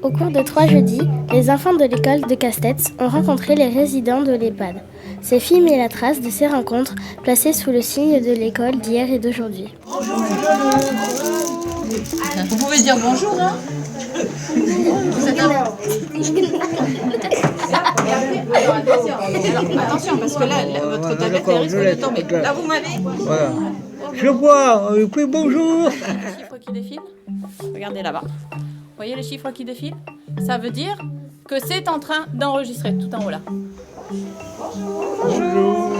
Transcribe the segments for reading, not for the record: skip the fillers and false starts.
Au cours de 3 jeudis, les enfants de l'école de Castets ont rencontré les résidents de l'EHPAD. Ces filles mettent la trace de ces rencontres placées sous le signe de l'école d'hier et d'aujourd'hui. Bonjour. Vous pouvez dire bonjour, hein? Vous êtes attention, parce que là, votre tablette elle risque de tomber. Là, vous m'avez. Voilà. Je vois, puis bonjour. Les chiffres qui défilent, regardez là-bas. Vous voyez les chiffres qui défilent? Ça veut dire que c'est en train d'enregistrer, tout en haut là. Bonjour.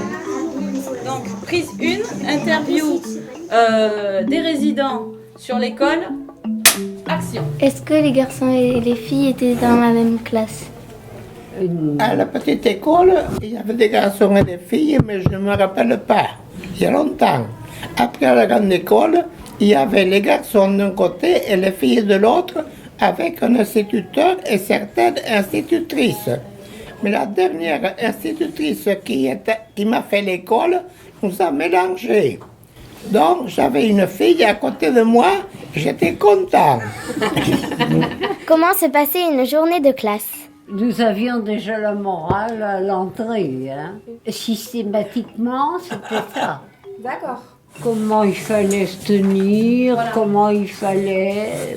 Donc, prise 1, interview des résidents sur l'école. Action. Est-ce que les garçons et les filles étaient dans la même classe? À la petite école, il y avait des garçons et des filles, mais je ne me rappelle pas. Il y a longtemps. Après, à la grande école, il y avait les garçons d'un côté et les filles de l'autre, avec un instituteur et certaines institutrices. Mais la dernière institutrice qui m'a fait l'école nous a mélangés. Donc, j'avais une fille à côté de moi, j'étais content. Comment se passait une journée de classe? Nous avions déjà la morale à l'entrée. Hein. Systématiquement, c'était ça. D'accord. Comment il fallait se tenir, voilà. Comment il fallait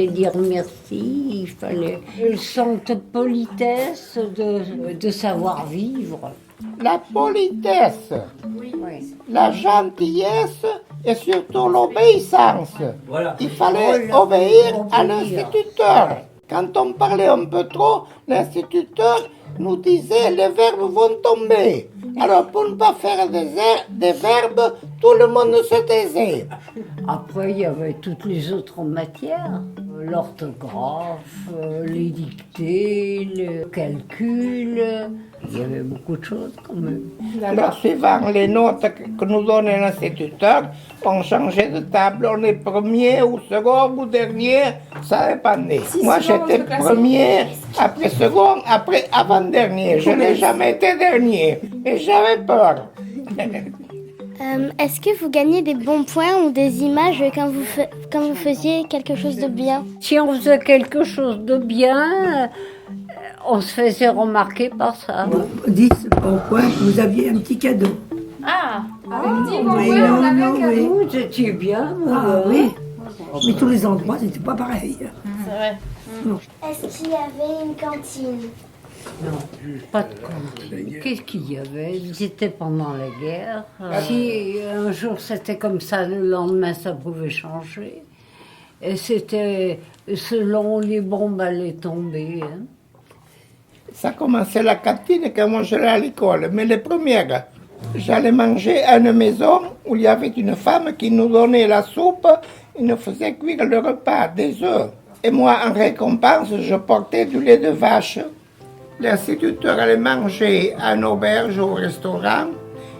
dire merci, il fallait le sens de politesse, de savoir-vivre. La politesse, Oui. la gentillesse et surtout l'obéissance. Voilà. Il fallait obéir à l'instituteur. Quand on parlait un peu trop, l'instituteur nous disait les verbes vont tomber. Alors pour ne pas faire des verbes, tout le monde se taisait. Après, il y avait toutes les autres matières. L'orthographe, les dictées, le calcul. Il y avait beaucoup de choses quand même. Alors, suivant les notes que nous donnait l'instituteur, on changeait de table. On est premier ou second ou dernier, ça dépendait. Moi, j'étais premier, après second, après avant-dernier. Je n'ai jamais été dernier et j'avais peur. Est-ce que vous gagnez des bons points ou des images quand vous faisiez quelque chose de bien? Si on faisait quelque chose de bien, on se faisait remarquer par ça. 10 bons points, vous aviez un petit cadeau. Ah, Vous étiez bien. Oui. Mais tous les endroits, c'était pas pareil. c'est vrai. Est-ce qu'il y avait une cantine? Non, pas de cantine. Qu'est-ce qu'il y avait? C'était pendant la guerre. Si un jour c'était comme ça, le lendemain ça pouvait changer. Et c'était selon les bombes allaient tomber. Hein. Ça commençait la cantine quand moi j'allais à l'école. Mais les premières, j'allais manger à une maison où il y avait une femme qui nous donnait la soupe et nous faisait cuire le repas, des œufs. Et moi, en récompense, je portais du lait de vache. L'instituteur allait manger à une auberge au restaurant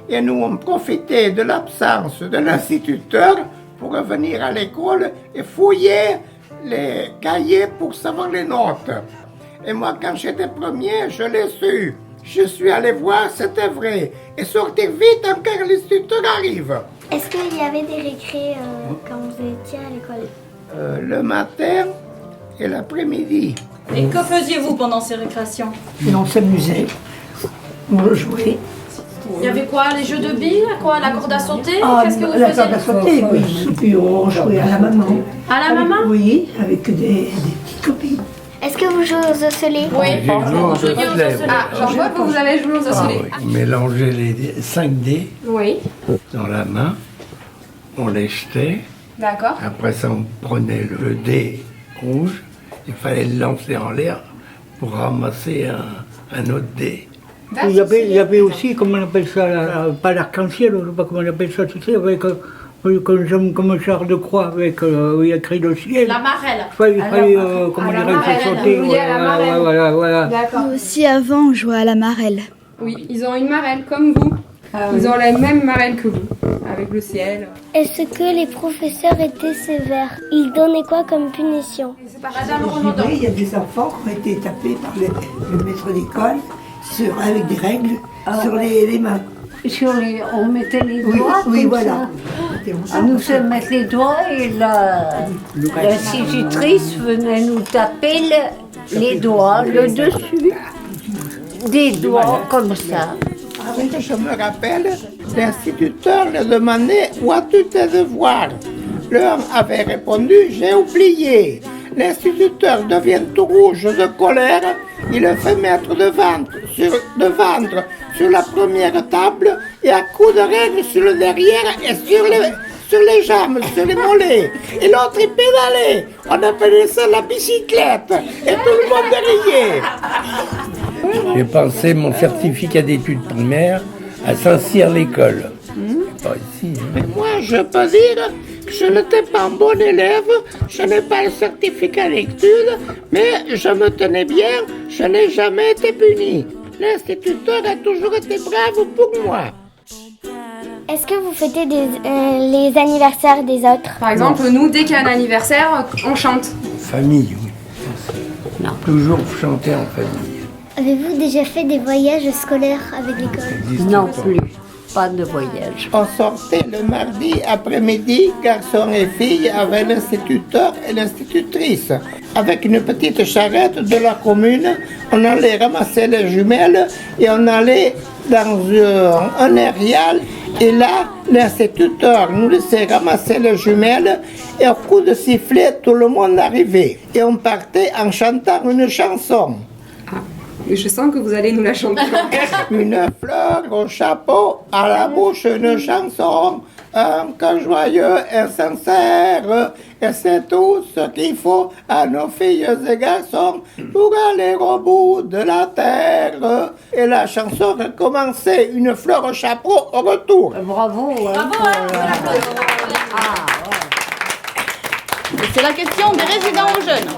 et nous, on profitait de l'absence de l'instituteur pour revenir à l'école et fouiller les cahiers pour savoir les notes. Et moi, quand j'étais premier, je l'ai su. Je suis allé voir, c'était vrai. Et sortir vite en cas l'instituteur arrive. Est-ce qu'il y avait des récrés quand vous étiez à l'école? Le matin et l'après-midi. Et que faisiez-vous pendant ces récréations? Et on s'amusait, on jouait. Il y avait quoi? Les jeux de billes? Quoi? La corde à sauter? Qu'est-ce que vous la faisiez? corde à sauter, oui. Et puis on jouait à la maman. À la maman? Oui, avec des petites copines. Est-ce que vous jouez aux osselets? Oui. J'ai joué aux osselets. Ah, j'en vois que vous avez joué aux osselets. On mélangeait les 5 dés Oui, dans la main, on les jetait, d'accord. après ça on prenait le dé rouge, il fallait le lancer en l'air pour ramasser un autre dé. Il y avait aussi, comment on appelle ça, pas l'arc-en-ciel, je ne sais pas comment on appelle ça, tu sais, avec comme un char de croix, avec où il y a écrit le ciel. La marelle. Il fallait comment la dirais-je, marelle, sauter. vous vouliez à la marelle. Voilà. D'accord. Nous aussi, avant, on jouait à la marelle. Oui, ils ont une marelle comme vous. Ils ont la même marelle que vous, avec le ciel. Est-ce que les professeurs étaient sévères? Ils donnaient quoi comme punition? Madame Renaudot. Il y a des enfants qui ont été tapés par le maître d'école avec des règles sur les mains. On mettait les doigts comme voilà. ça. On nous faisait mettre les doigts et l'institutrice venait nous taper Les doigts, le dessus, des doigts comme ça. Avant que je me rappelle, l'instituteur leur demandait où as-tu tes devoirs. L'un avait répondu j'ai oublié. L'instituteur devient tout rouge de colère. Il le fait mettre de ventre sur la première table et à coups de règle sur le derrière et sur les jambes, sur les mollets. Et l'autre il pédalait. On appelait ça la bicyclette. Et tout le monde riait. J'ai passé mon certificat d'études primaires à Saint-Cyr-l'École. Pas ici. Hein. Mais moi, je peux dire que je n'étais pas un bon élève, je n'ai pas le certificat d'études, mais je me tenais bien, je n'ai jamais été puni. L'instituteur a toujours été brave pour moi. Est-ce que vous fêtez les anniversaires des autres? Par exemple, nous, dès qu'il y a un anniversaire, on chante. Famille, oui. Non. Toujours chanter en famille. Avez-vous déjà fait des voyages scolaires avec l'école? Non plus, pas de voyage. On sortait le mardi après-midi, garçons et filles, avec l'instituteur et l'institutrice. Avec une petite charrette de la commune, on allait ramasser les jumelles et on allait dans un aérial. Et là, l'instituteur nous laissait ramasser les jumelles et au coup de sifflet, tout le monde arrivait. Et on partait en chantant une chanson. Et je sens que vous allez nous la chanter. Une fleur au chapeau, à la bouche une chanson, un cœur joyeux et sincère, et c'est tout ce qu'il faut à nos filles et garçons pour aller au bout de la terre. Et la chanson recommençait, une fleur au chapeau au retour. Bravo. Et c'est la question des résidents aux jeunes.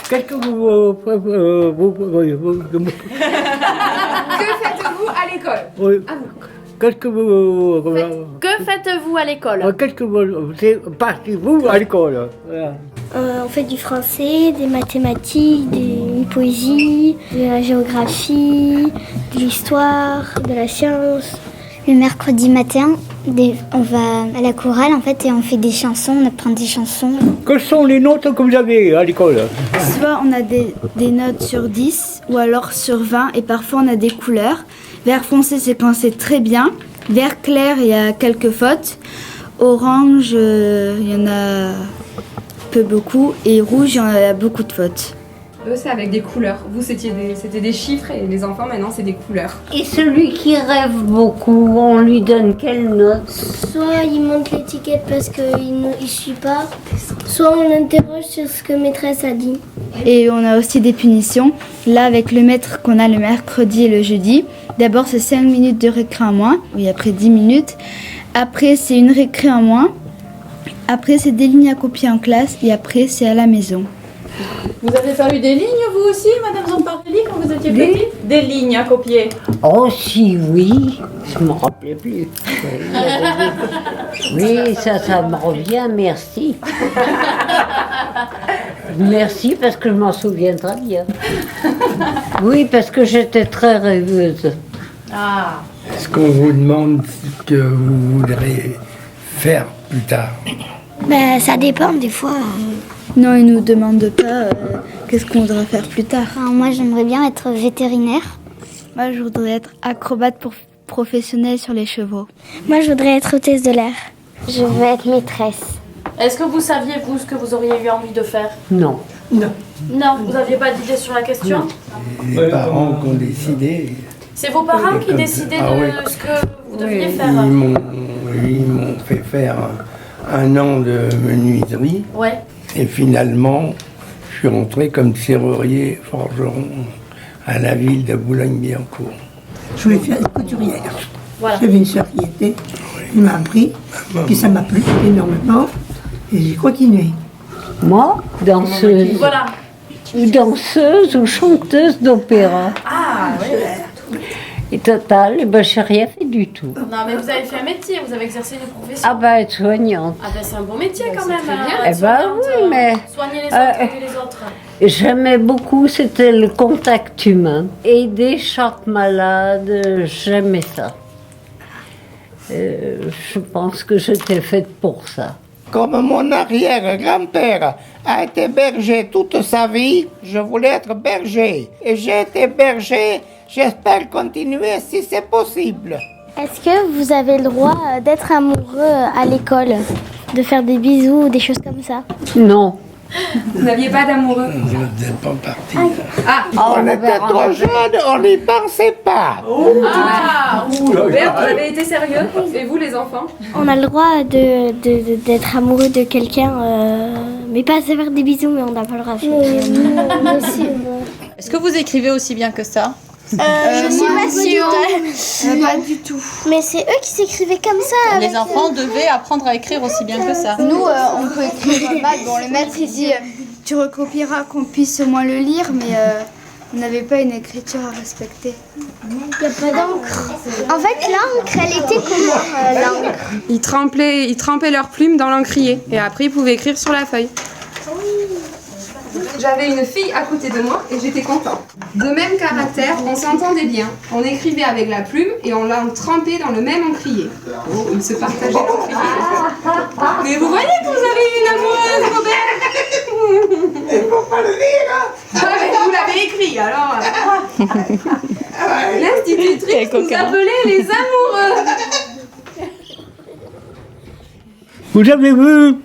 Qu'est-ce que Que faites-vous à l'école? oui. Qu'est-ce que vous... Que faites-vous à l'école? Qu'est-ce que vous... Partez-vous à l'école? Voilà. On fait du français, des mathématiques, une poésie, de la géographie, de l'histoire, de la science. Le mercredi matin, on va à la chorale en fait et on fait des chansons, on apprend des chansons. Quelles sont les notes que vous avez à l'école? Soit on a des notes sur 10 ou alors sur 20 et parfois on a des couleurs. Vert foncé c'est quand c'est très bien. Vert clair il y a quelques fautes. Orange il y en a peu beaucoup et rouge il y en a beaucoup de fautes. Eux, c'est avec des couleurs. Vous, c'était des chiffres et les enfants, maintenant, c'est des couleurs. Et celui qui rêve beaucoup, on lui donne quelle note? Soit il monte l'étiquette parce qu'il ne suit pas, soit on l'interroge sur ce que maîtresse a dit. Et on a aussi des punitions. Là, avec le maître qu'on a le mercredi et le jeudi, d'abord c'est 5 minutes de récré en moins, oui, après 10 minutes. Après, c'est une récré en moins. Après, c'est des lignes à copier en classe et après, c'est à la maison. Vous avez pas eu des lignes, vous aussi, Madame Zamparelli, quand vous étiez petite? Des lignes à copier? Oh si, oui, je me rappelais plus. Oui, ça me revient, merci. Merci parce que je m'en souviens très bien. Oui, parce que j'étais très rêveuse. Ah. Est-ce qu'on vous demande ce que vous voudrez faire plus tard? Ben, ça dépend des fois. Non, ils ne nous demandent pas qu'est-ce qu'on voudra faire plus tard. Enfin, moi j'aimerais bien être vétérinaire. Moi je voudrais être acrobate professionnelle sur les chevaux. Moi, je voudrais être hôtesse de l'air. Je veux être maîtresse. Est-ce que vous saviez, vous, ce que vous auriez eu envie de faire? Non. Non, vous n'aviez pas d'idée sur la question? Les parents qui ont décidé. C'est vos parents qui décidaient de ce que vous deviez faire? Ils m'ont fait faire un an de menuiserie. Ouais. Et finalement, je suis rentré comme serrurier forgeron à la ville de Boulogne-Billancourt. Je voulais faire une couturière. Voilà. J'avais une sœur qui y était, elle m'a appris, puis ça m'a plu énormément, et j'ai continué. Moi, danseuse. Voilà. Ou danseuse ou chanteuse d'opéra. Ah, oui. Et total, ben, je n'ai rien fait du tout. Non, mais vous avez fait un métier, vous avez exercé une profession. Ah ben, être soignante. Ah ben, c'est un bon métier quand même. Eh ben oui, mais... Soigner les autres, aider les autres. J'aimais beaucoup, c'était le contact humain. Aider chaque malade, j'aimais ça. Je pense que j'étais faite pour ça. Comme mon arrière-grand-père a été berger toute sa vie, je voulais être berger. Et j'ai été berger, j'espère continuer si c'est possible. Est-ce que vous avez le droit d'être amoureux à l'école, de faire des bisous ou des choses comme ça? Non. Vous n'aviez pas d'amoureux? Je ne faisais pas partie. On était trop jeunes, on n'y pensait pas. Robert, vous avez été sérieux? Et vous, les enfants? On a le droit d'être amoureux de quelqu'un, mais pas à se faire des bisous, mais on n'a pas le droit de faire. Est-ce que vous écrivez aussi bien que ça? Je suis pas sûre. Pas du tout. Mais c'est eux qui s'écrivaient comme ça. Les enfants devaient apprendre à écrire aussi bien que ça. Nous, on peut écrire mal. Bon, le maître, il dit tu recopieras qu'on puisse au moins le lire, mais on n'avait pas une écriture à respecter. Il n'y a pas d'encre. En fait, l'encre, elle était comment l'encre? Ils trempaient leurs plumes dans l'encrier. Et après, ils pouvaient écrire sur la feuille. J'avais une fille à côté de moi et j'étais contente. De même caractère, on s'entendait bien. On écrivait avec la plume et on l'a trempé dans le même encrier. Oh, ils se partageaient l'encrier. Mais vous voyez que vous avez une amoureuse, Robert? Il ne faut pas le dire, hein. Ah, mais vous l'avez écrit, alors. L'institutrice nous appelait les amoureux. Vous avez vu,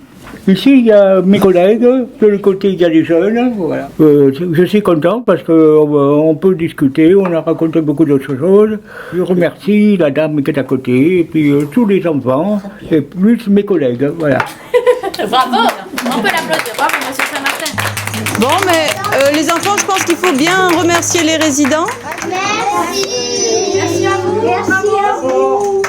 ici il y a mes collègues, de l'autre côté il y a des jeunes, voilà. Je suis content parce qu'on peut discuter, on a raconté beaucoup d'autres choses. Je remercie la dame qui est à côté, et puis tous les enfants, et plus mes collègues, voilà. Bravo! On peut l'applaudir. Bravo, monsieur Saint-Martin. Bon, mais les enfants, je pense qu'il faut bien remercier les résidents. Merci. Merci à vous. Merci à vous.